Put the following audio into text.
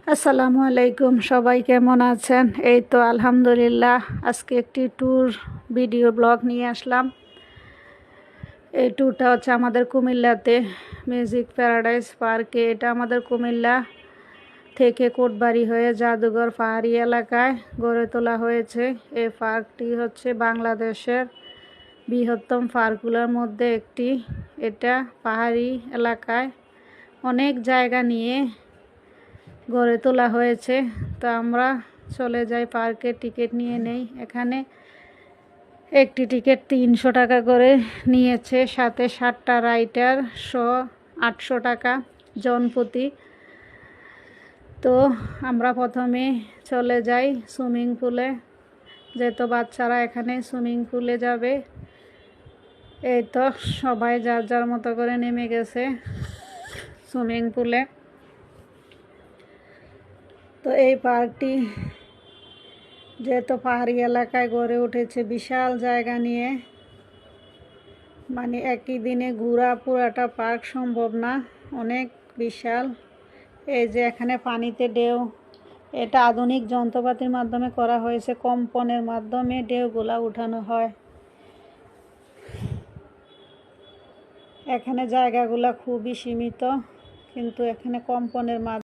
আসসালামু আলাইকুম, সবাই কেমন আছেন? এই তো আলহামদুলিল্লাহ। আজকে একটি ট্যুর ভিডিও ব্লগ নিয়ে আসলাম। এই ট্যুরটা হচ্ছে আমাদের কুমিল্লাতে মিউজিক প্যারাডাইস পার্কে। এটা আমাদের কুমিল্লা থেকে কোটবাড়ি হয়ে জাদুঘর পাহাড়ি এলাকায় গড়ে তোলা হয়েছে। এই পার্কটি হচ্ছে বাংলাদেশের বৃহত্তম পার্কগুলোর মধ্যে একটি। এটা পাহাড়ি এলাকায় অনেক জায়গা নিয়ে গড়ে তোলা হয়েছে। তো আমরা চলে যাই পার্কে, টিকিট নিয়ে নেই। এখানে একটি টিকিট 300 টাকা করে নিয়েছে, সাথে 7টা রাইডার 800 টাকা জনপ্রতি। তো আমরা প্রথমে চলে যাই সুইমিং পুলে, যেহেতু বাচ্চারা এখানে সুইমিং পুলে যাবে। এই তো সবাই যার যার মতো করে নেমে গেছে সুইমিং পুলে। তো এই পার্কটি যেহেতু পাহাড়ি এলাকায় গড়ে উঠেছে, বিশাল জায়গা নিয়ে, মানে একই দিনে ঘোরা পুরাটা পার্ক সম্ভব না, অনেক বিশাল। এই যে এখানে পানিতে ঢেউ, এটা আধুনিক যন্ত্রপাতির মাধ্যমে করা হয়েছে। কম্পনের মাধ্যমে ঢেউগুলা উঠানো হয়। এখানে জায়গাগুলা খুবই সীমিত, কিন্তু এখানে কম্পনের মাধ্যমে